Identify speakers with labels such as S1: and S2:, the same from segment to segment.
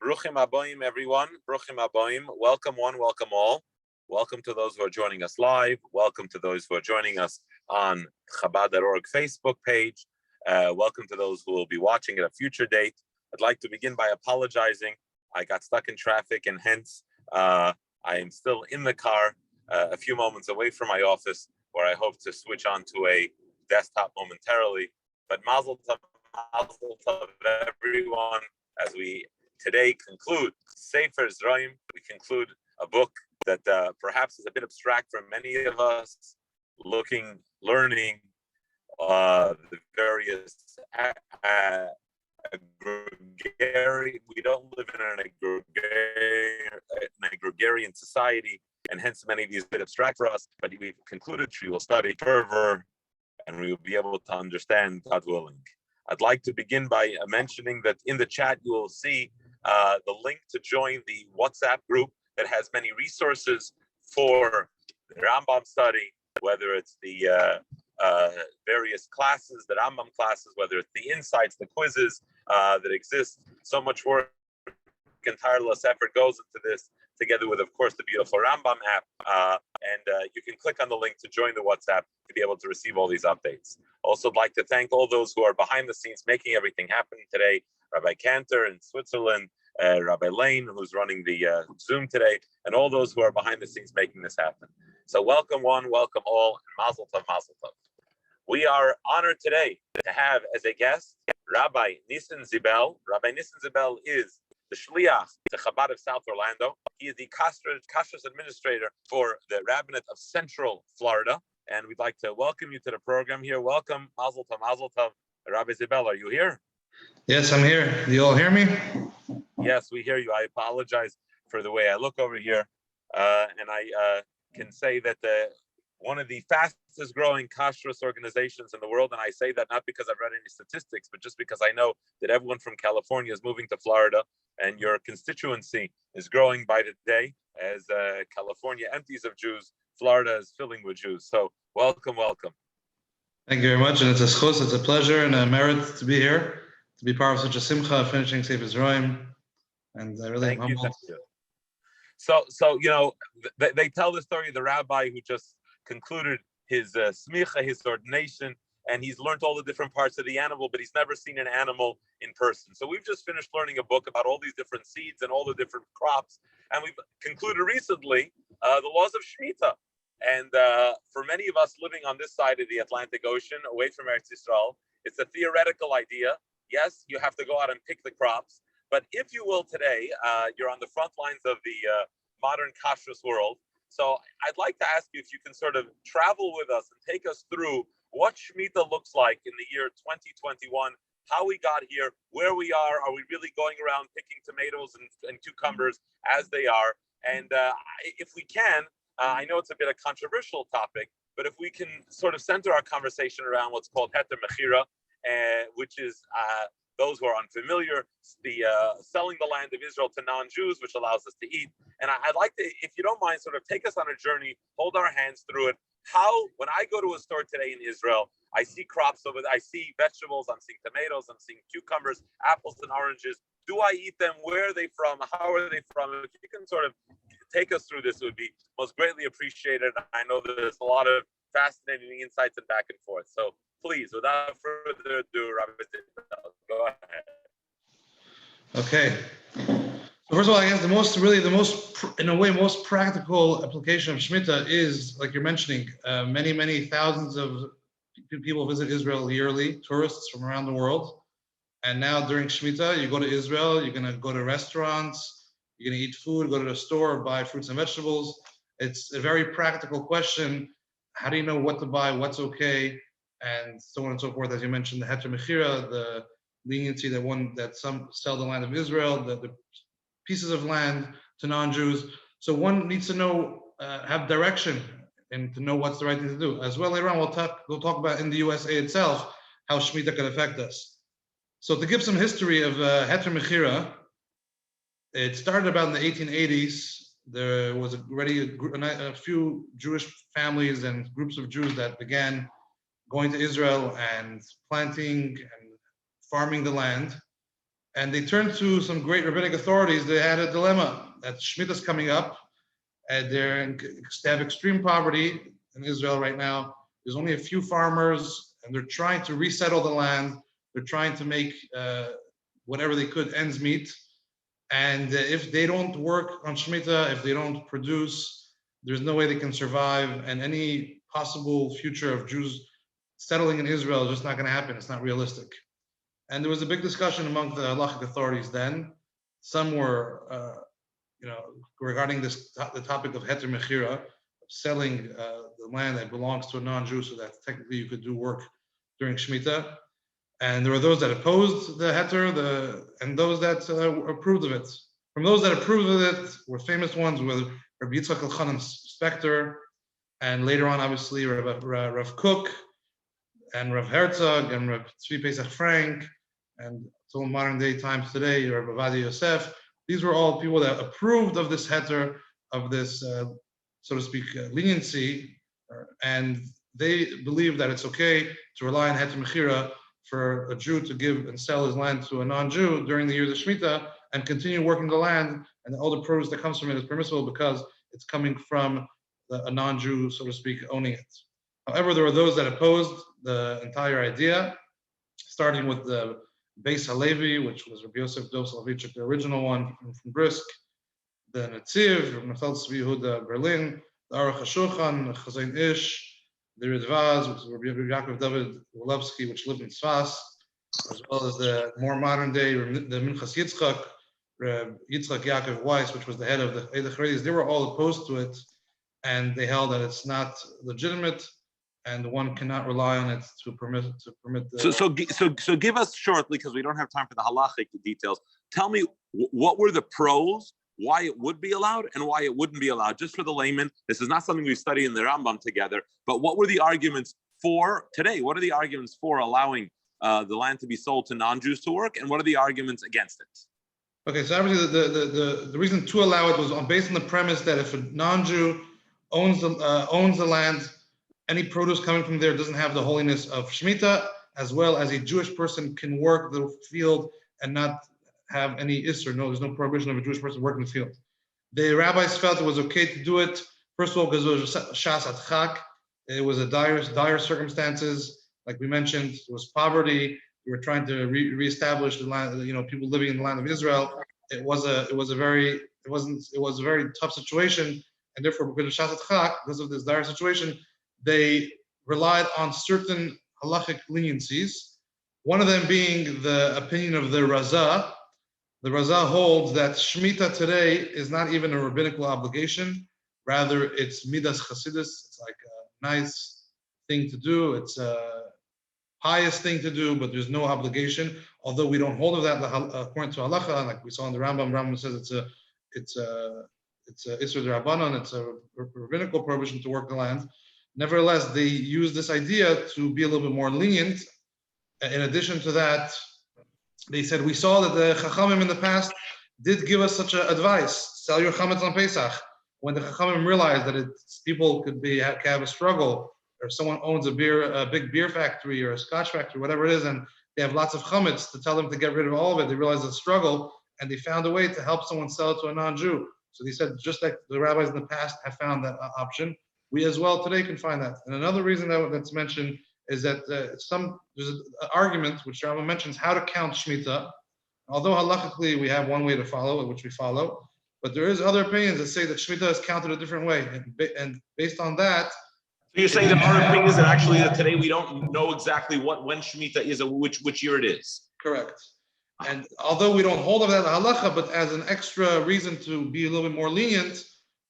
S1: Bruchim Aboim, everyone. Bruchim Aboim. Welcome one, welcome all. Welcome to those who are joining us live. Welcome to those who are joining us on Chabad.org Facebook page. Welcome to those who will be watching at a future date. I'd like to begin by apologizing. I got stuck in traffic and hence I am still in the car a few moments away from my office where I hope to switch on to a desktop momentarily. But mazel tov everyone, as we today conclude Sefer Zeraim. We conclude a book that perhaps is a bit abstract for many of us, learning the various we don't live in an agrarian society, and hence many of these are a bit abstract for us, but we've concluded we will study further and we will be able to understand, God willing. I'd like to begin by mentioning that in the chat you will see the link to join the WhatsApp group that has many resources for the Rambam study, whether it's the various classes, the Rambam classes, whether it's the insights, the quizzes that exist. So much work and tireless effort goes into this, together with, of course, the beautiful Rambam app. And you can click on the link to join the WhatsApp to be able to receive all these updates. Also, I'd like to thank all those who are behind the scenes making everything happen today. Rabbi Cantor in Switzerland, Rabbi Lane, who's running the Zoom today, and all those who are behind the scenes making this happen. So welcome one, welcome all, and mazel tov, mazel tov. We are honored today to have as a guest Rabbi Nissan Zibell. Rabbi Nissan Zibell is the Shliach to Chabad of South Orlando. He is the Kashrus administrator for the Rabbinate of Central Florida. And we'd like to welcome you to the program here. Welcome, mazel tov, mazel tov. Rabbi Zibell, are you here?
S2: Yes, I'm here. Do you all hear me?
S1: Yes, we hear you. I apologize for the way I look over here. And I can say that one of the fastest growing kashrus organizations in the world, and I say that not because I've read any statistics, but just because I know that everyone from California is moving to Florida, and your constituency is growing by the day. As California empties of Jews, Florida is filling with Jews. So welcome, welcome.
S2: Thank you very much, and it's a schus, it's a pleasure and a merit to be here, to be part of such a simcha, finishing Sefer Zeraim, and I really am humbled.
S1: Thank you. So you know, they tell the story of the rabbi who just concluded his smicha, his ordination, and he's learned all the different parts of the animal, but he's never seen an animal in person. So we've just finished learning a book about all these different seeds and all the different crops, and we've concluded recently the laws of Shemitah. And for many of us living on this side of the Atlantic Ocean, away from Eretz Yisrael, it's a theoretical idea. Yes, you have to go out and pick the crops, but if you will today, you're on the front lines of the modern kashrus world. So I'd like to ask you if you can sort of travel with us and take us through what Shemitah looks like in the year 2021, how we got here, where we are we really going around picking tomatoes and cucumbers as they are? And if we can, I know it's a bit of a controversial topic, but if we can sort of center our conversation around what's called heter mechira, which is those who are unfamiliar, the selling the land of Israel to non-Jews, which allows us to eat. And I'd like to, if you don't mind, sort of take us on a journey, hold our hands through it. How, when I go to a store today in Israel, I see crops over there, I see vegetables, I'm seeing tomatoes, I'm seeing cucumbers, apples and oranges. Do I eat them? Where are they from? How are they from? If you can sort of take us through this, it would be most greatly appreciated. I know there's a lot of fascinating insights and back and forth. So please, without further ado, Rabbi Zibell, go ahead.
S2: Okay. So first of all, I guess the most practical application of Shemitah is, like you're mentioning, many thousands of people visit Israel yearly, tourists from around the world. And now during Shemitah, you go to Israel, you're going to go to restaurants, you're going to eat food, go to the store, buy fruits and vegetables. It's a very practical question. How do you know what to buy, what's okay, and so on and so forth? As you mentioned, the heter mechira, the leniency that some sell the land of Israel, the pieces of land to non-Jews. So one needs to know, have direction, and to know what's the right thing to do. As well, later on, we'll talk about in the USA itself how Shemitah could affect us. So to give some history of heter mechira, it started about in the 1880s. There was already a few Jewish families and groups of Jews that began going to Israel and planting and farming the land. And they turned to some great rabbinic authorities. They had a dilemma that Shemitah is coming up, and they have extreme poverty in Israel right now. There's only a few farmers, and they're trying to resettle the land. They're trying to make whatever they could ends meet. And if they don't work on Shemitah, if they don't produce, there's no way they can survive. And any possible future of Jews settling in Israel is just not going to happen. It's not realistic. And there was a big discussion among the halachic authorities then. Some were, regarding the topic of heter mechira, selling the land that belongs to a non-Jew, so that technically you could do work during Shemitah. And there were those that opposed the heter, and those that approved of it. From those that approved of it were famous ones with Rabbi Yitzchak Elchanan Spector, and later on, obviously, Rav Kook, and Rav Herzog, and Rav Tzvi Pesach Frank, and till modern day times today, Rav Ovadia Yosef. These were all people that approved of this heter, of this, so to speak, leniency, and they believe that it's okay to rely on heter mechira for a Jew to give and sell his land to a non-Jew during the years of Shemitah and continue working the land, and all the produce that comes from it is permissible because it's coming from a non-Jew, so to speak, owning it. However, there were those that opposed the entire idea, starting with the Beis Halevi, which was Rabbi Yosef Dov Soloveitchik, the original one from Brisk, the Netziv, Rabbi Nachal Tzvi Yehuda Berlin, the Aruch HaShulchan, Chazain Ish, the Ridvaz, which is Rabbi Yaakov David Wolowski, which lived in Sfas, as well as the more modern day, the Minchas Yitzchak, Yitzchak Yaakov Weiss, which was the head of the Eidach Haredis. They were all opposed to it, and they held that it's not legitimate, and one cannot rely on it to permit the.
S1: So give us shortly, because we don't have time for the halachic details. Tell me what were the pros, why it would be allowed, and why it wouldn't be allowed. Just for the layman, this is not something we study in the Rambam together. But what were the arguments for today? What are the arguments for allowing the land to be sold to non-Jews to work, and what are the arguments against it?
S2: Okay, so obviously the reason to allow it was based on the premise that if a non-Jew owns the land, any produce coming from there doesn't have the holiness of Shemitah, as well as a Jewish person can work the field and not have any isser. No, there's no prohibition of a Jewish person working the field. The rabbis felt it was okay to do it, first of all, because it was shas adchak. It was a dire circumstances. Like we mentioned, it was poverty. We were trying to reestablish the land, people living in the land of Israel. It was a very tough situation, and therefore, because of shas adchak, because of this dire situation, they relied on certain halachic leniencies, one of them being the opinion of the Raza. The Raza holds that Shemitah today is not even a rabbinical obligation, rather it's midas chasidus. It's like a nice thing to do, it's a pious thing to do, but there's no obligation. Although we don't hold of that according to halacha, like we saw in the Rambam. Rambam says it's a isur d'Rabbanan, it's a rabbinical prohibition to work the land. Nevertheless, they use this idea to be a little bit more lenient. In addition to that, they said, we saw that the Chachamim in the past did give us such advice: sell your chametz on Pesach. When the Chachamim realized that people could have a struggle, or someone owns a big beer factory or a scotch factory, whatever it is, and they have lots of chametz, to tell them to get rid of all of it, they realized the struggle, and they found a way to help someone sell it to a non-Jew. So they said, just like the rabbis in the past have found that option, we as well today can find that. And another reason that's mentioned is that there's an argument, which Rama mentions, how to count Shemitah. Although halachically we have one way to follow, which we follow, but there is other opinions that say that Shemitah is counted a different way. And based on that,
S1: so you're saying there are opinions that actually that today we don't know exactly when Shemitah is, or which year it is.
S2: Correct. And although we don't hold of that halacha, but as an extra reason to be a little bit more lenient,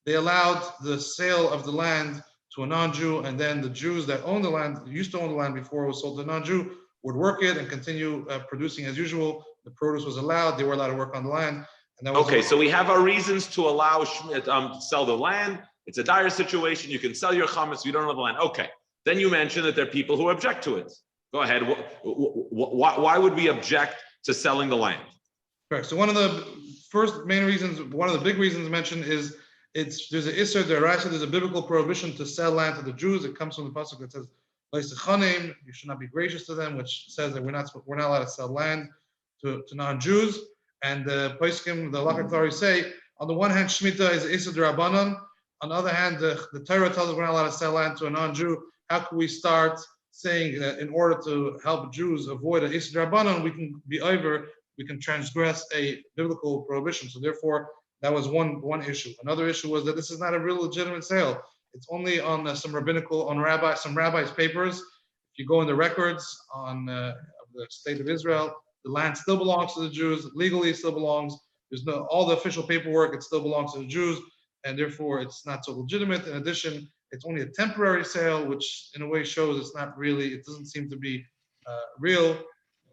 S2: they allowed the sale of the land to a non-Jew, and then the Jews that own the land, used to own the land before it was sold to a non-Jew, would work it and continue producing as usual. The produce was allowed; they were allowed to work on the land. And that was
S1: okay. So we have our reasons to allow to sell the land. It's a dire situation. You can sell your chametz. You don't know the land. Okay. Then you mentioned that there are people who object to it. Go ahead. Why would we object to selling the land?
S2: Correct. So one of the first main reasons, one of the big reasons mentioned is there's an isser deraisa, there's a biblical prohibition to sell land to the Jews. It comes from the pasuk that says, "You should not be gracious to them," which says that we're not allowed to sell land. non-Jews. And the poskim, the Halakha authorities say, on the one hand, Shemitah is Issa D'Rabbanan. On the other hand, the Torah tells us we're not allowed to sell land to a non-Jew. How can we start saying that in order to help Jews avoid an Issa D'Rabbanan, we can be over, we can transgress a biblical prohibition? So therefore, that was one issue. Another issue was that this is not a real legitimate sale. It's only on some rabbis' papers. If you go in the records of the state of Israel, the land still belongs to the Jews. Legally, it still belongs. There's all the official paperwork. It still belongs to the Jews, and therefore it's not so legitimate. In addition, it's only a temporary sale, which in a way shows it's not really. It doesn't seem to be real,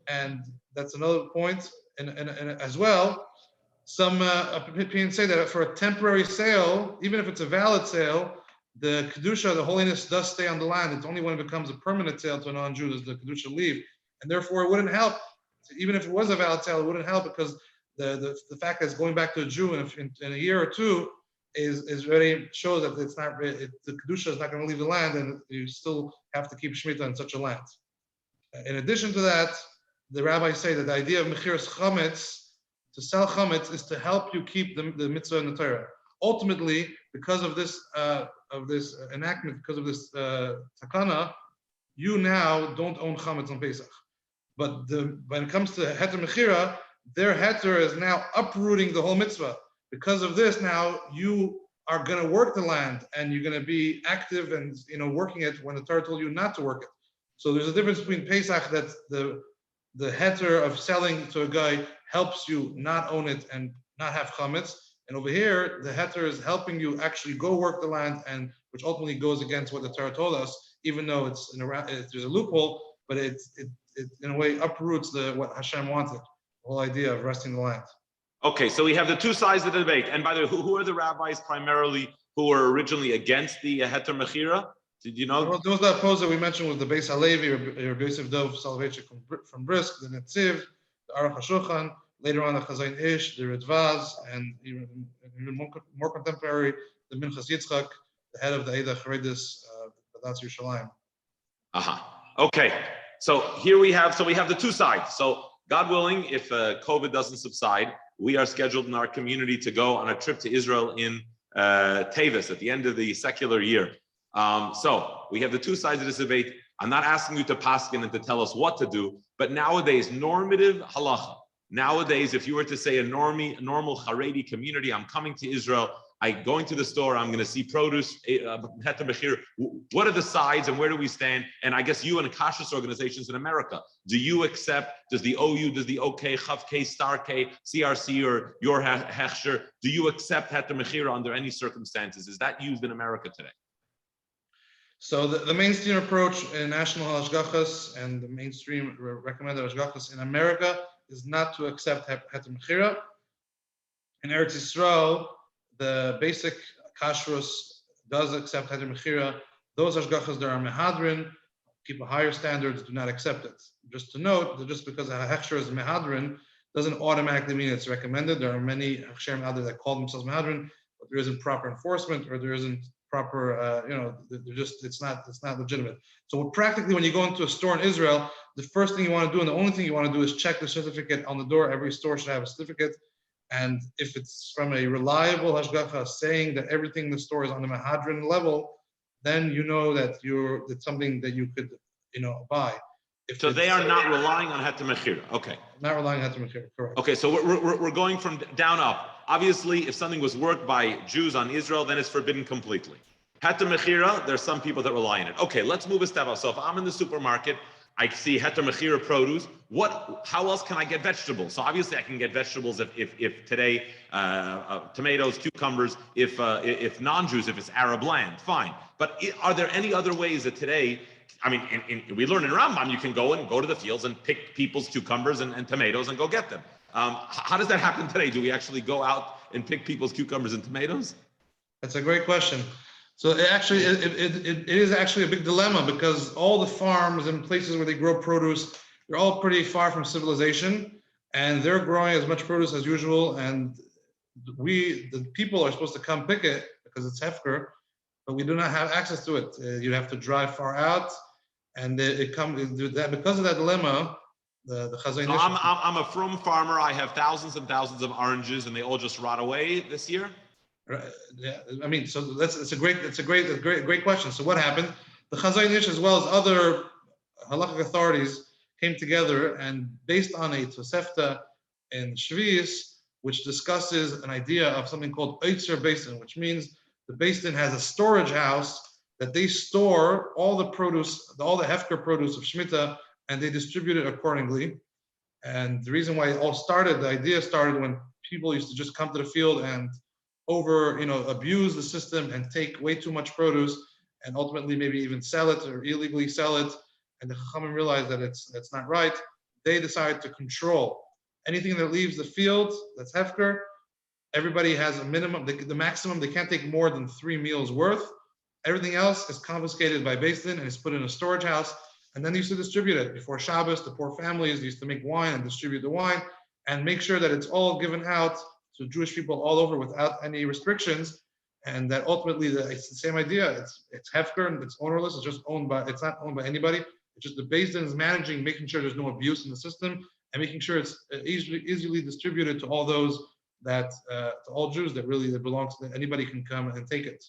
S2: and that's another point. And as well, some opinions say that for a temporary sale, even if it's a valid sale, the kedusha, the holiness, does stay on the land. It's only when it becomes a permanent sale to a non-Jew does the kedusha leave, and therefore it wouldn't help. Even if it was a valid sale, it wouldn't help because the fact that it's going back to a Jew in a year or two is really shows that it's not the kedusha is not going to leave the land, and you still have to keep Shemitah in such a land. In addition to that, the rabbis say that the idea of mechiras chametz, to sell chametz, is to help you keep the mitzvah in the Torah. Ultimately, because of this enactment, because of this takana, you now don't own chametz on Pesach. But when it comes to heter mechira, their heter is now uprooting the whole mitzvah. Because of this, now you are going to work the land and you're going to be active and working it when the Torah told you not to work it. So there's a difference between Pesach, that the heter of selling to a guy helps you not own it and not have chametz, and over here the heter is helping you actually go work the land, and which ultimately goes against what the Torah told us, even though there's a loophole, but it in a way uproots what Hashem wanted, the whole idea of resting the land.
S1: Okay, so we have the two sides of the debate. And by the way, who are the rabbis primarily who were originally against the heter mechira? Did you know?
S2: Well, there was that pose that we mentioned with the Beis Halevi, or Yosef Dov Soloveitchik from Brisk, the Netziv, the Aruch HaShulchan, later on the Chazain Ish, the Ritvaz, and even more contemporary, the Minchas Yitzchak, the head of the Eidah Charedis, Badatz Yerushalayim.
S1: Okay, so here we have the two sides. So God willing, if COVID doesn't subside, we are scheduled in our community to go on a trip to Israel in Tevis at the end of the secular year. So we have the two sides of this debate. I'm not asking you to paskin and to tell us what to do, but nowadays, normative halacha. Nowadays, if you were to say a normal Haredi community, I'm coming to Israel, I'm going to the store, I'm going to see produce, heter mechir. What are the sides and where do we stand? And I guess you and Kashrus organizations in America, do you accept, does the OU, does the OK, Chav K, Star K, CRC, or your Hechsher, do you accept heter mechir under any circumstances? Is that used in America today?
S2: So the mainstream approach in national hashgachas and the mainstream recommended hashgachas in America is not to accept heter mechira. In Eretz Yisrael, the basic kashrus does accept heter mechira. Those hashgachas that are mehadrin, keep a higher standards, do not accept it. Just to note that just because a hechsher is mehadrin doesn't automatically mean it's recommended. There are many hechsherim out there that call themselves mehadrin, but there isn't proper enforcement, or there isn't proper, it's not legitimate. So practically, when you go into a store in Israel, the first thing you want to do, and the only thing you want to do, is check the certificate on the door. Every store should have a certificate, and if it's from a reliable hashgacha saying that everything in the store is on the mehadrin level, then you know that it's something that you could, buy.
S1: So they are not relying on heter mechira. Okay.
S2: Not relying on heter mechira, correct.
S1: Okay, so we're going from down up. Obviously, if something was worked by Jews on Israel, then it's forbidden completely. Heter mechira, there's some people that rely on it. Okay, let's move a step up. So if I'm in the supermarket, I see heter mechira produce. How else can I get vegetables? So obviously, I can get vegetables if today tomatoes, cucumbers. If non-Jews, if it's Arab land, fine. But are there any other ways that today? I mean, we learn in Rambam, you can go to the fields and pick people's cucumbers and tomatoes and go get them. How does that happen today? Do we actually go out and pick people's cucumbers and tomatoes?
S2: That's a great question. So it is actually a big dilemma, because all the farms and places where they grow produce, they're all pretty far from civilization, and they're growing as much produce as usual. And the people are supposed to come pick it because it's hefker, but we do not have access to it. You have to drive far out, and because of that dilemma, the Chazon
S3: So
S2: Ish.
S3: I'm a frum farmer. I have thousands and thousands of oranges, and they all just rot away this year.
S2: Right, yeah, I mean, so it's a great question. So what happened? The Chazon Ish, as well as other halachic authorities, came together and based on a Tosefta in Shvius, which discusses an idea of something called Oitzer Basin, which means the basin has a storage house that they store all the produce, all the hefker produce of Shemitah, and they distribute it accordingly. And the reason why it all started, the idea started when people used to just come to the field and abuse the system and take way too much produce and ultimately maybe even sell it or illegally sell it. And the Chachamim realized that it's not right. They decided to control anything that leaves the field, that's hefker. Everybody has a minimum, the maximum, they can't take more than 3 meals worth. Everything else is confiscated by Beis Din and is put in a storage house. And then they used to distribute it. Before Shabbos, the poor families used to make wine and distribute the wine and make sure that it's all given out to Jewish people all over without any restrictions. And that ultimately, it's the same idea. It's hefker and it's ownerless. It's not owned by anybody. It's just the Beis Din is managing, making sure there's no abuse in the system and making sure it's easily distributed to all those to all Jews that belongs to anybody can come and take it.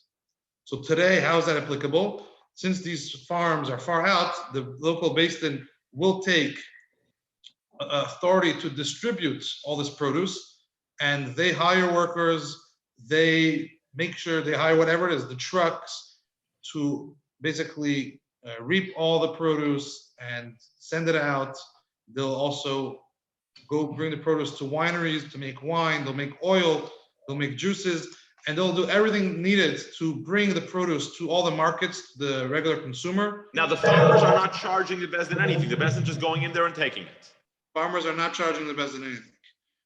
S2: So today, how is that applicable? Since these farms are far out, the local Beis Din will take authority to distribute all this produce, and they hire workers. They make sure they hire whatever it is, the trucks, to basically reap all the produce and send it out. They'll also go bring the produce to wineries to make wine. They'll make oil. They'll make juices. And they'll do everything needed to bring the produce to all the markets, the regular consumer.
S3: Now, the farmers are not charging the Beis Din anything. The Beis Din just going in there and taking it.
S2: Farmers are not charging the Beis Din anything.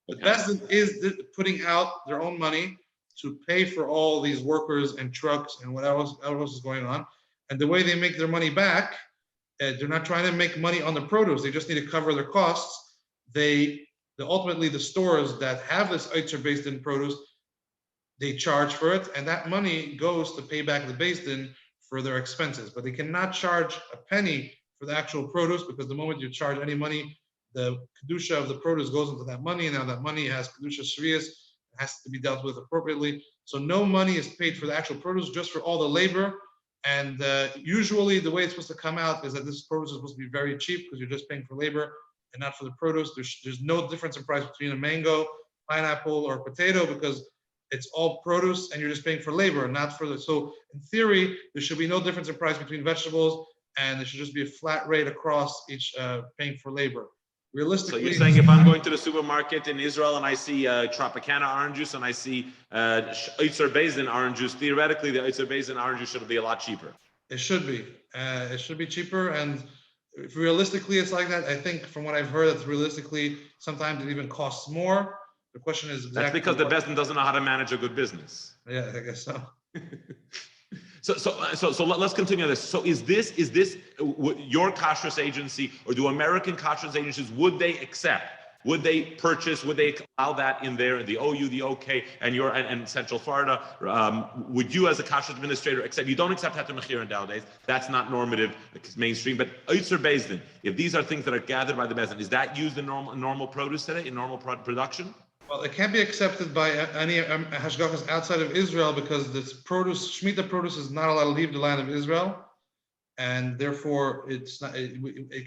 S2: But
S3: Okay.
S2: Beis Din is putting out their own money to pay for all these workers and trucks and what else is going on. And the way they make their money back, they're not trying to make money on the produce. They just need to cover their costs. Ultimately, the stores that have this Oitzer Beis Din produce, they charge for it, and that money goes to pay back the Beis Din for their expenses. But they cannot charge a penny for the actual produce, because the moment you charge any money, the kedusha of the produce goes into that money, and now that money has kedusha shvius, it has to be dealt with appropriately. So no money is paid for the actual produce, just for all the labor. And usually the way it's supposed to come out is that this produce is supposed to be very cheap, because you're just paying for labor and not for the produce. There's no difference in price between a mango, pineapple, or potato, because it's all produce and you're just paying for labor, not for so in theory, there should be no difference in price between vegetables, and there should just be a flat rate across each paying for labor. Realistically,
S3: so you're saying if I'm going to the supermarket in Israel and I see Tropicana orange juice and I see Oitzer Beis Din orange juice, theoretically the Oitzer Beis Din orange juice should be a lot cheaper.
S2: It should be. It should be cheaper, and if realistically it's like that. I think from what I've heard, that realistically sometimes it even costs more. The question is exactly.
S3: That's because the Beis Din doesn't know how to manage a good business.
S2: Yeah, I guess so.
S3: So let's continue this. So is this your kashrus agency, or do American kashrus agencies, would they accept? Would they purchase? Would they allow that in there? The OU, the OK, and Central Florida? Would you, as a kashrus administrator, accept? You don't accept heter mechira nowadays. That's not normative. It's mainstream. But Oitzer Beis Din, if these are things that are gathered by the Beis Din, is that used in normal produce today, in normal production?
S2: Well, it can't be accepted by any hashgachas outside of Israel, because this produce, Shemitah produce, is not allowed to leave the land of Israel, and therefore it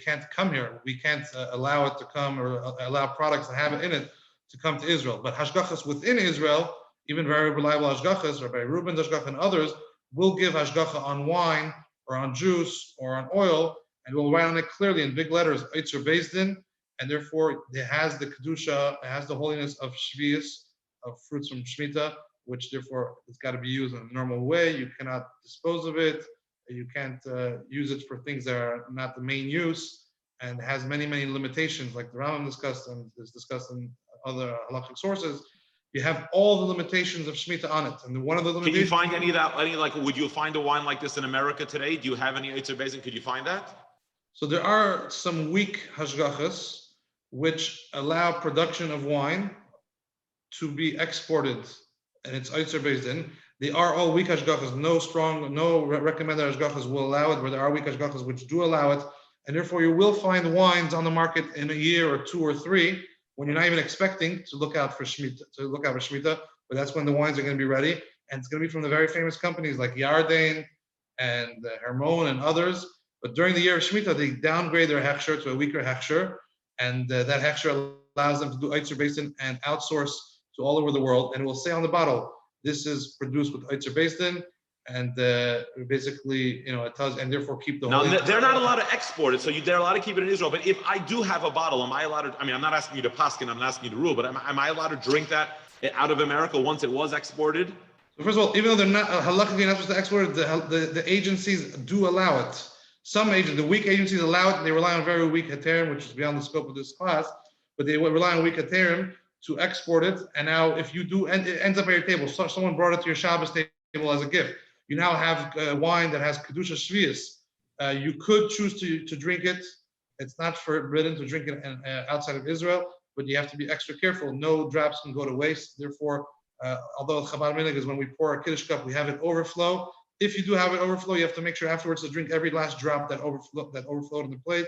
S2: can't come here. We can't allow it to come, or allow products that have it in it to come to Israel. But hashgachas within Israel, even very reliable hashgachas, Rabbi Reuben's hashgacha and others, will give hashgacha on wine or on juice or on oil, and will write on it clearly in big letters, Oitzer Beis Din. And therefore, it has the kedusha, it has the holiness of shvius, of fruits from Shemitah, which therefore it's got to be used in a normal way. You cannot dispose of it. You can't use it for things that are not the main use, and it has many, many limitations, like the Rama discussed and is discussed in other halakhic sources. You have all the limitations of Shemitah on it, and one of the limitations.
S3: Can you find any of that? Would you find a wine like this in America today? Do you have any Oitzer Beis Din? Could you find that?
S2: So there are some weak hashgachas which allow production of wine to be exported, and it's Oitzer Beis Din. They are all weak hashgachas. No recommended hashgachas will allow it, but there are weak hashgachas which do allow it, and therefore you will find wines on the market in a year or 2 or 3 when you're not even expecting to look out for Shemitah, but that's when the wines are going to be ready, and it's going to be from the very famous companies like Yarden and Hermon and others. But during the year of Shemitah, they downgrade their hechsher to a weaker hechsher, and that hechsher allows them to do Eitzer Basin and outsource to all over the world. And it will say on the bottle, this is produced with Eitzer Basin, and basically, it tells, and therefore keep the
S3: Now,
S2: holy.
S3: they're not allowed to export it, so they're allowed to keep it in Israel. But if I do have a bottle, am I allowed to, I'm not asking you to paskin, I'm not asking you to rule, but am I allowed to drink that out of America once it was exported?
S2: So first of all, even though they're not halakhically not supposed to export it, the agencies do allow it. Some agents, the weak agencies allow it. They rely on very weak heterim, which is beyond the scope of this class, but they rely on weak heterim to export it. And now, if you do, and it ends up at your table. So someone brought it to your Shabbos table as a gift. You now have wine that has kedusha shvius. You could choose to drink it. It's not forbidden to drink it outside of Israel, but you have to be extra careful. No drops can go to waste. Therefore, although Chabad minhag is when we pour a kiddush cup, we have it overflow. If you do have it overflow, you have to make sure afterwards to drink every last drop that overflowed in the plate.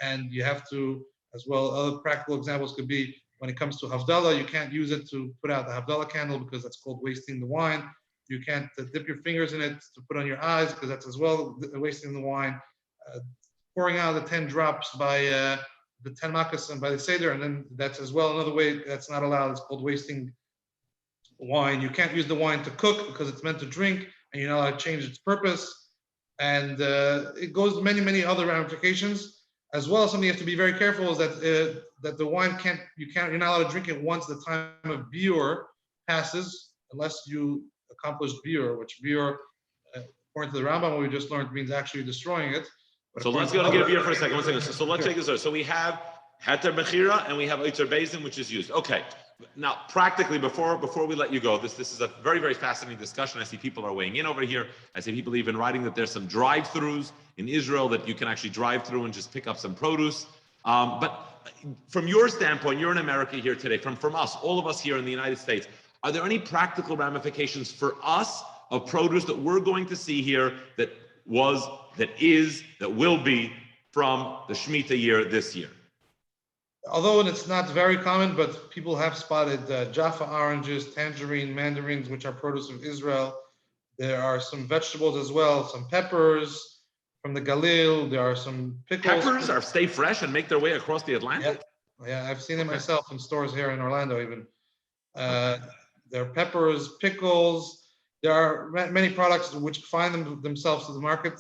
S2: And you have to, as well, other practical examples could be when it comes to Havdalah, you can't use it to put out the Havdalah candle because that's called wasting the wine. You can't dip your fingers in it to put on your eyes because that's as well wasting the wine. Pouring out the 10 drops by the 10 makas and by the Seder, and then that's as well another way that's not allowed. It's called wasting wine. You can't use the wine to cook because it's meant to drink, and you're not allowed to change its purpose. And it goes many other ramifications. As well, something you have to be very careful is that the wine you're not allowed to drink it once the time of biur passes, unless you accomplish biur, which biur, according to the Rambam, what we just learned, means actually destroying it. But
S3: so let's go to biur for a second. 1 second. So let's take this over. So we have heter mechira and we have Eitzer Basin, which is used. Okay. Now, practically, before we let you go, this is a very fascinating discussion. I see people are weighing in over here. I see people even writing that there's some drive-thrus in Israel that you can actually drive through and just pick up some produce. But from your standpoint, you're in America here today. From us, all of us here in the United States, are there any practical ramifications for us of produce that we're going to see here that will be from the Shemitah year this year?
S2: Although it's not very common, but people have spotted Jaffa oranges, tangerine, mandarins, which are produce of Israel. There are some vegetables as well, some peppers from the Galil. There are some pickles.
S3: Peppers stay fresh and make their way across the Atlantic?
S2: Yeah, I've seen them myself in stores here in Orlando even. There are peppers, pickles. There are many products which find themselves to the market,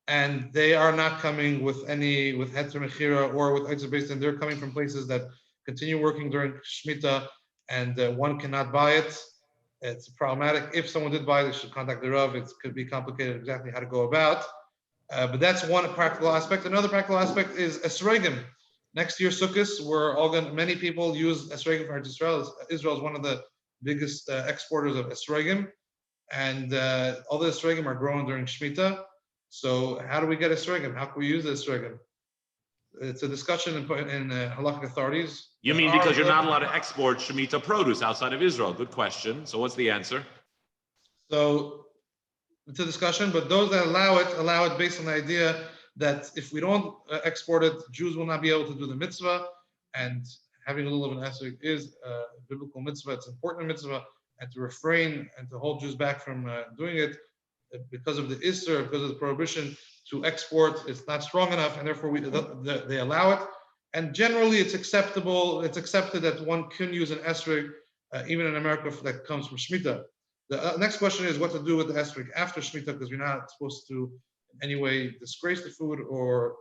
S2: and they are not coming with heter mechira or with Eitzer Basin. They're coming from places that continue working during Shemitah, and one cannot buy it. It's problematic. If someone did buy it, they should contact the Rav. It could be complicated exactly how to go about. But that's one practical aspect. Another practical aspect is esrogim. Next year, Sukkot, many people use esrogim for Israel. Israel is one of the biggest exporters of esrogim, and all the esrogim are grown during Shemitah. So how do we get esrogim? How can we use the esrogim? It's a discussion in halakhic authorities.
S3: You mean because you're not allowed to export Shemitah produce outside of Israel? Good question. So what's the answer?
S2: So it's a discussion, but those that allow it based on the idea that if we don't export it, Jews will not be able to do the mitzvah, and having a little of an esrog is a biblical mitzvah. It's an important mitzvah, and to refrain and to hold Jews back from doing it because of the Isser, because of the prohibition to export, it's not strong enough, and therefore they allow it. And generally, it's acceptable. It's accepted that one can use an esrog, even in America, that comes from Shemitah. The next question is what to do with the esrog after Shemitah, because you're not supposed to in any way disgrace the food or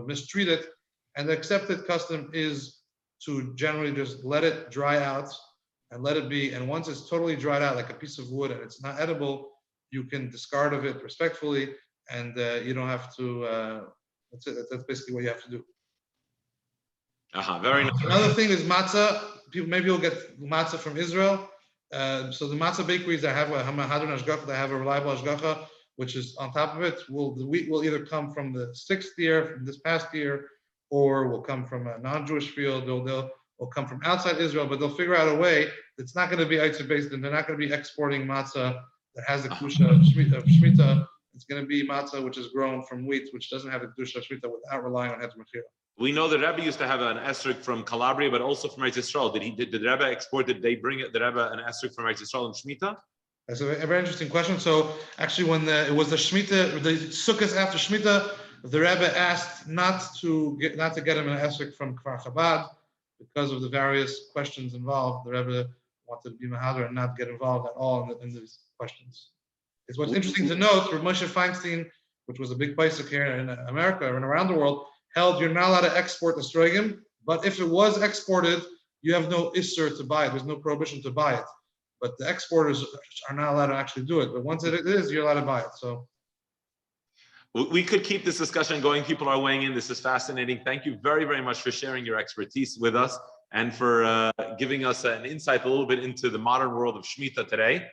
S2: mistreat it. And the accepted custom is to generally just let it dry out and let it be. And once it's totally dried out, like a piece of wood, and it's not edible, you can discard of it respectfully, and you don't have to. That's it. That's basically what you have to do.
S3: Very nice.
S2: Another thing is matzah. Maybe you'll get matzah from Israel. So the matzah bakeries that have a hadron hashgacha, that have a reliable hashgacha, which is on top of it, the wheat will either come from the 6th year, from this past year, or will come from a non-Jewish field. They'll come from outside Israel, but they'll figure out a way. It's not going to be Eitzer based, and they're not going to be exporting matzah that has the kedusha of Shemitah. it's going to be matzah which is grown from wheat, which doesn't have the kedusha of Shemitah, without relying on heter mechira.
S3: We know the Rebbe used to have an esrog from Calabria, but also from Eretz Yisrael. Did the Rebbe export? Did they bring the Rebbe an esrog from Eretz Yisrael in Shemitah?
S2: That's a very interesting question. So actually, when it was the Shemitah, the Sukkot after Shemitah, the Rebbe asked not to get him an esrog from Kfar Chabad because of the various questions involved. The Rebbe wanted to be Mahader and not get involved at all in these questions. It's what's interesting to note. Rav Moshe Feinstein, which was a big paisuk here in America and around the world, held you're not allowed to export the esrogim, but if it was exported, you have no isser to buy it. There's no prohibition to buy it. But the exporters are not allowed to actually do it. But once it is, you're allowed to buy it. So
S3: we could keep this discussion going. People are weighing in. This is fascinating. Thank you very, very much for sharing your expertise with us and for giving us an insight a little bit into the modern world of Shemitah today.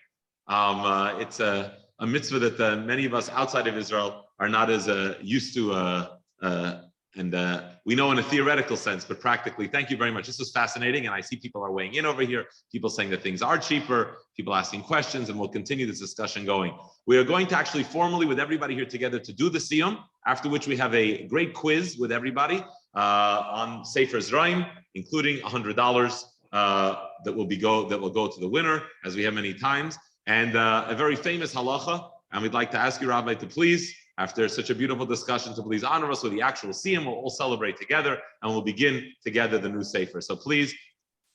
S3: It's a mitzvah that many of us outside of Israel are not as used to. And we know in a theoretical sense, but practically, thank you very much. This was fascinating, and I see people are weighing in over here, people saying that things are cheaper, people asking questions, and we'll continue this discussion going. We are going to actually formally, with everybody here together, to do the Siyum, after which we have a great quiz with everybody on Sefer Zeraim, including $100 that will go to the winner, as we have many times, and a very famous halacha. And we'd like to ask you, Rabbi, to please, after such a beautiful discussion, to please honor us with the actual Siyum. We'll all celebrate together, and we'll begin together the new Sefer. So please,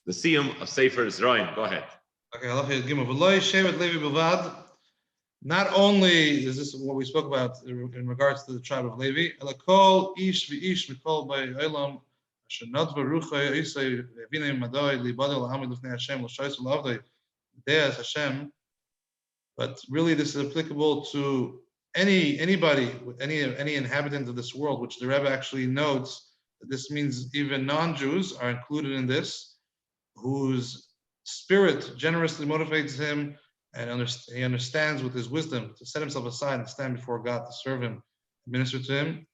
S3: the Siyum of Sefer Zeraim. Go ahead.
S2: Okay, not only is this what we spoke about in regards to the tribe of Levi, but really this is applicable to anybody, with any inhabitant of this world, which the Rebbe actually notes that this means even non-Jews are included in this, whose spirit generously motivates him and he understands with his wisdom to set himself aside and stand before God to serve him, minister to him.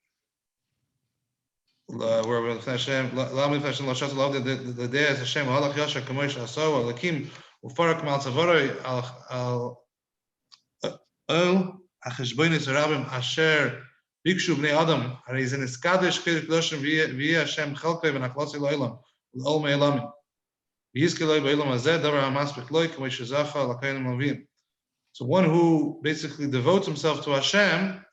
S2: החשבונות הרבים אשר ביקשו בני אדם, הרי זה נזקדש חיל קדושים ויהיה השם חלקי ונחלצי לעולם, ולעולמי עולמים. ויזכה לו בעולם הזה דבר המספיק לו, כמו שזכה לקיינים לווים. So one who basically devotes himself to Hashem,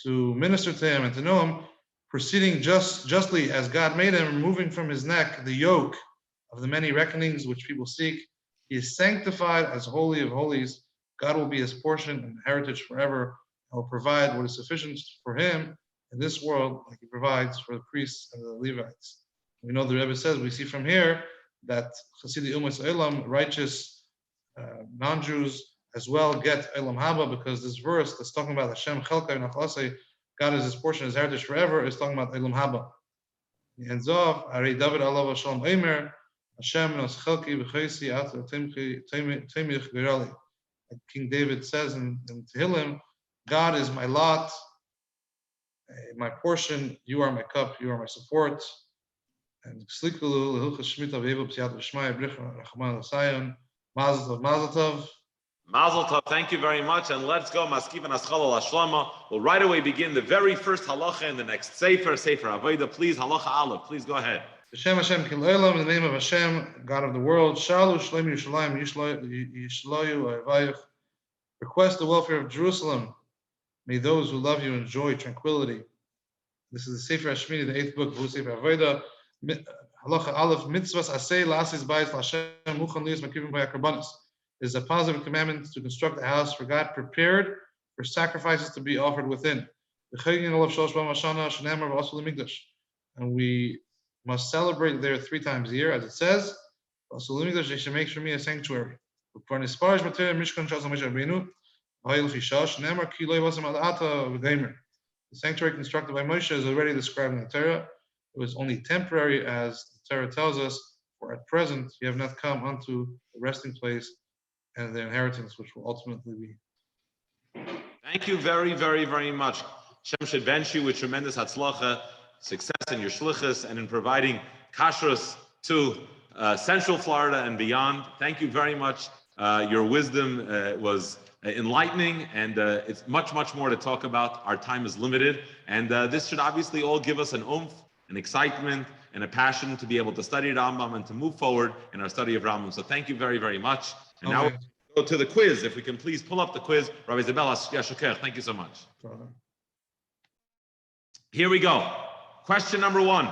S2: to minister to him and to know him, proceeding justly as God made him, removing from his neck the yoke of the many reckonings which people seek, he is sanctified as holy of holies. God will be his portion and heritage forever, and will provide what is sufficient for him in this world, like he provides for the priests and the Levites. We know the Rebbe says, we see from here that Chasidi Umas Elam, righteous non-Jews, as well get Elam Haba, because this verse that's talking about Hashem Chelkai Nachlasei, God is his portion, his heritage forever, is talking about Elam Haba. He ends off, Ari David Allah Shalom Eimer, Hashem Nos Chelki V'Chaisi Atar Temich Gerali. King David says in Tehillim, God is my lot, my portion, you are my cup, you are my support. And
S3: Mazel tov, thank you very much, and let's go. Maskiv and Aschal Ashlama. We'll right away begin the very first halacha in the next Sefer Avodah. Please, halacha Aleph, please go ahead.
S2: Hashem Hashem Kilaylam, in the name of Hashem, God of the world. Shalu Shlem Yerushalayim Yishloyu Avayich. Request the welfare of Jerusalem. May those who love you enjoy tranquility. This is the Sefer Shemita, the 8th book of Sefer Avodah. Halacha Aleph, mitzvahs asay la'asis bayis l'Hashem muchan liyos makivim b'yakarbanis. It is a positive commandment to construct a house for God, prepared for sacrifices to be offered within. And we must celebrate there 3 times a year, as it says. They should make for me a sanctuary. The sanctuary constructed by Moshe is already described in the Torah. It was only temporary, as the Torah tells us, for at present you have not come unto the resting place and the inheritance which will ultimately be.
S3: Thank you very, very, very much. Hashem should bench you with tremendous hatzlacha, success in your shlichus and in providing kashrus to Central Florida and beyond. Thank you very much. Your wisdom was enlightening, and it's much, much more to talk about. Our time is limited, and this should obviously all give us an oomph, an excitement, and a passion to be able to study Rambam and to move forward in our study of Rambam. So thank you very, very much. And now we'll go to the quiz. If we can please pull up the quiz. Rabbi Zibell, thank you so much. Here we go. Question number 1.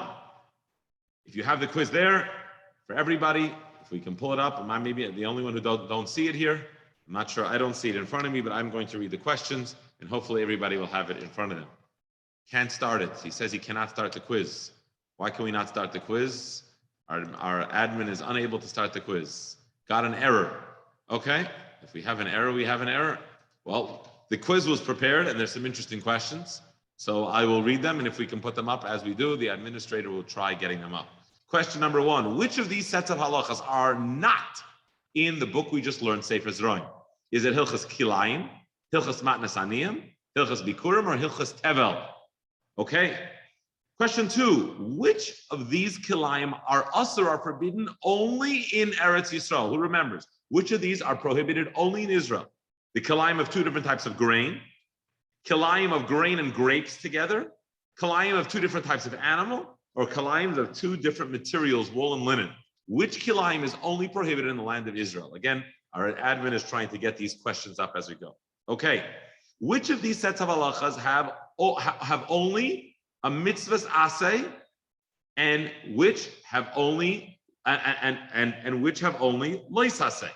S3: If you have the quiz there, for everybody, if we can pull it up, I may be the only one who don't see it here. I'm not sure, I don't see it in front of me, but I'm going to read the questions, and hopefully everybody will have it in front of them. Can't start it. He says he cannot start the quiz. Why can we not start the quiz? Our admin is unable to start the quiz. Got an error. Okay, if we have an error, we have an error. Well, the quiz was prepared, and there's some interesting questions. So I will read them, and if we can put them up as we do, the administrator will try getting them up. Question number 1, which of these sets of halachas are not in the book we just learned, Sefer Zeraim? Is it Hilchas Kilayim, Hilchas Matnas Aniyim, Hilchas Bikurim, or Hilchas Tevel? Okay. Question 2, which of these Kilayim are usur, are forbidden only in Eretz Yisrael? Who remembers? Which of these are prohibited only in Israel? The Kilayim of 2 different types of grain, Kilayim of grain and grapes together, Kilayim of 2 different types of animal, or Kilayim of 2 different materials, wool and linen. Which Kilayim is only prohibited in the land of Israel? Again, our admin is trying to get these questions up as we go. Okay, which of these sets of halachas have only a mitzvahs aseh, and which have only and which have only lois aseh?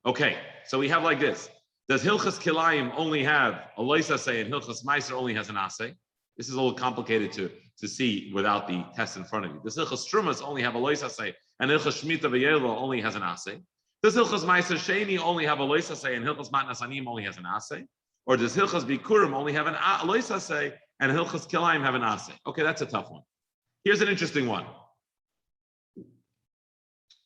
S3: Okay, so we have like this. Does Hilchas Kilayim only have a lois aseh and Hilchas Meiser only has an aseh? This is a little complicated to see without the test in front of you. Does Hilchas Trumas only have a lois aseh and Hilchas Shemitah v'Yelo only has an aseh? Does Hilchas Meiser Sheni only have a lois aseh and Hilchas Matnas Aniyim only has an aseh? Or does Hilchas Bikurim only have a lois aseh and Hilchas Kilayim have an aseh? Okay, that's a tough one. Here's an interesting one.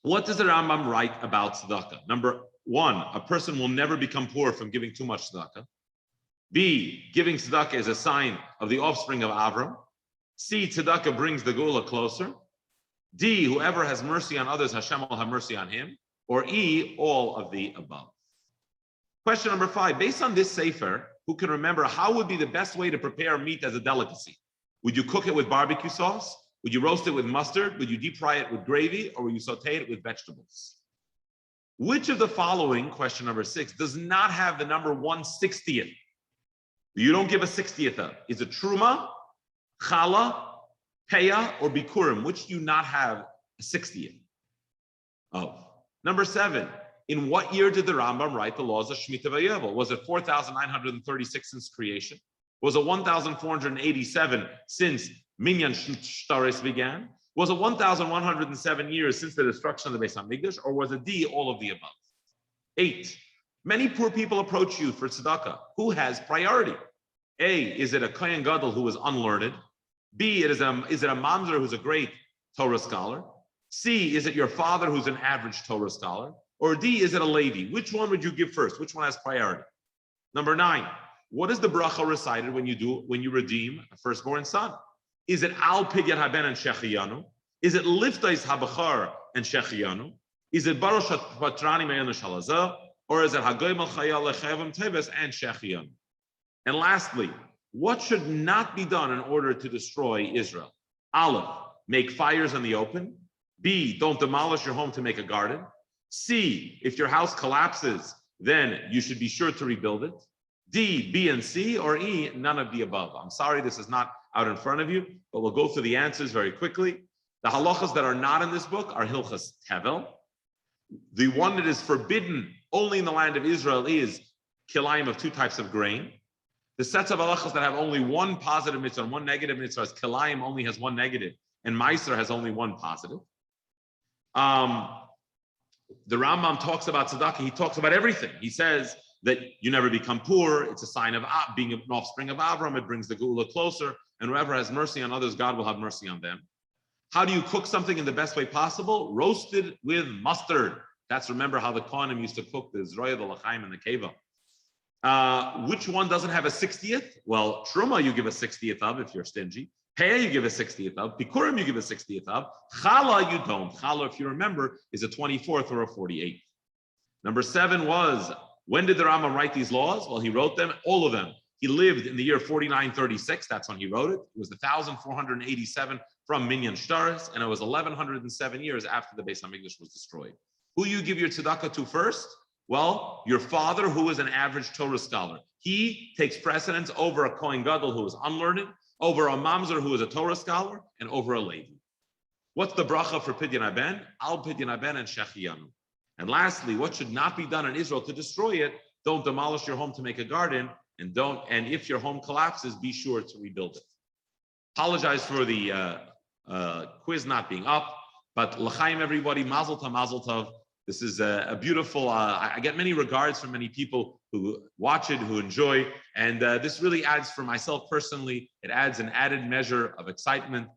S3: What does the Rambam write about tzedakah? Number 1, a person will never become poor from giving too much tzedakah. B, giving tzedakah is a sign of the offspring of Avram. C, tzedakah brings the Geula closer. D, whoever has mercy on others, Hashem will have mercy on him. Or E, all of the above. Question number 5, based on this sefer, who can remember how would be the best way to prepare meat as a delicacy? Would you cook it with barbecue sauce? Would you roast it with mustard? Would you deep fry it with gravy? Or would you saute it with vegetables? Which of the following, question number 6, does not have the number 1/60th? You don't give a 60th of. Is it truma, challah, peah, or bikurim? Which do you not have a 60th of? Number 7, in what year did the Rambam write the laws of Shemitah v'Yovel? Was it 4,936 since creation? Was it 1,487 since Minyan Shtaris began? Was it 1,107 years since the destruction of the Beis HaMikdash? Or was it D, all of the above? 8, many poor people approach you for tzedakah. Who has priority? A, is it a Kohen Gadol who is unlearned? B, is it a mamzer who's a great Torah scholar? C, is it your father who's an average Torah scholar? Or D, is it a Levi? Which one would you give first? Which one has priority? Number 9, what is the bracha recited when you redeem a firstborn son? Is it al pidyan haben and shechiyanu? Is it liftais habachar and shechiyanu? Is it baruch patrani me'enu shalazah? Or is it hagoy malchaya lechavim teves and shechiyanu? And lastly, what should not be done in order to destroy Israel? Aleph, make fires in the open. B, don't demolish your home to make a garden. C, if your house collapses, then you should be sure to rebuild it. D, B, and C, or E, none of the above. I'm sorry, this is not out in front of you, but we'll go through the answers very quickly. The halachas that are not in this book are Hilchas Tevel. The one that is forbidden only in the land of Israel is Kilayim of 2 types of grain. The sets of halachas that have only 1 positive mitzvah and 1 negative mitzvah, as Kilayim only has 1 negative, and Meiser has only 1 positive. The Rambam talks about tzedakah, he talks about everything. He says that you never become poor, it's a sign of being an offspring of Avram, it brings the Geula closer, and whoever has mercy on others, God will have mercy on them. How do you cook something in the best way possible? Roasted with mustard. That's, remember how the Kohanim used to cook the Zroya, the Lachaim, and the Keva. Which one doesn't have a 60th? Well, Truma you give a 60th of if you're stingy. Peah you give a 60th of. Bikurim you give a 60th of. Challah you don't. Challah, if you remember, is a 24th or a 48th. Number 7 was, when did the Rama write these laws? Well, he wrote them, all of them. He lived in the year 4936. That's when he wrote it. It was 1487 from Minyan Shtaris, and it was 1107 years after the Beis Hamikdash was destroyed. Who you give your tzedakah to first? Well, your father, who is an average Torah scholar. He takes precedence over a Kohen Gadol who is unlearned, over a Mamzer who is a Torah scholar, and over a Levi. What's the bracha for Pidyon Haben? Al Pidyon Haben and Shechiyanu. And lastly, what should not be done in Israel to destroy it? Don't demolish your home to make a garden, and if your home collapses, be sure to rebuild it. Apologize for the quiz not being up, but l'chaim everybody, mazel tov, mazel tov. This is a beautiful, I get many regards from many people who watch it, who enjoy, and this really adds, for myself personally, it adds an added measure of excitement,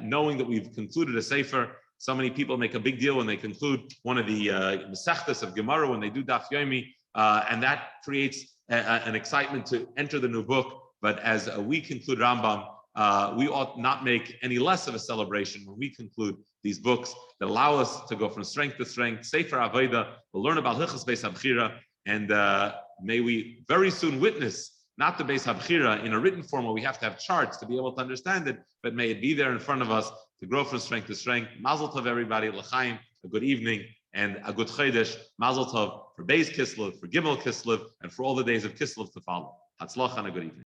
S3: knowing that we've concluded a sefer. So many people make a big deal when they conclude one of the Masechtas of Gemara, when they do Daf Yomi, and that creates an excitement to enter the new book. But as we conclude Rambam, we ought not make any less of a celebration when we conclude these books that allow us to go from strength to strength. Sefer Avodah, we'll learn about Hilchos Beis HaBchira, and may we very soon witness not the Beis HaBchira in a written form where we have to have charts to be able to understand it, but may it be there in front of us to grow from strength to strength. Mazel tov, everybody. L'chaim, a good evening and a good Chodesh. Mazel tov for Beis Kislev, for Gimel Kislev, and for all the days of Kislev to follow. Hatzlach and a good evening.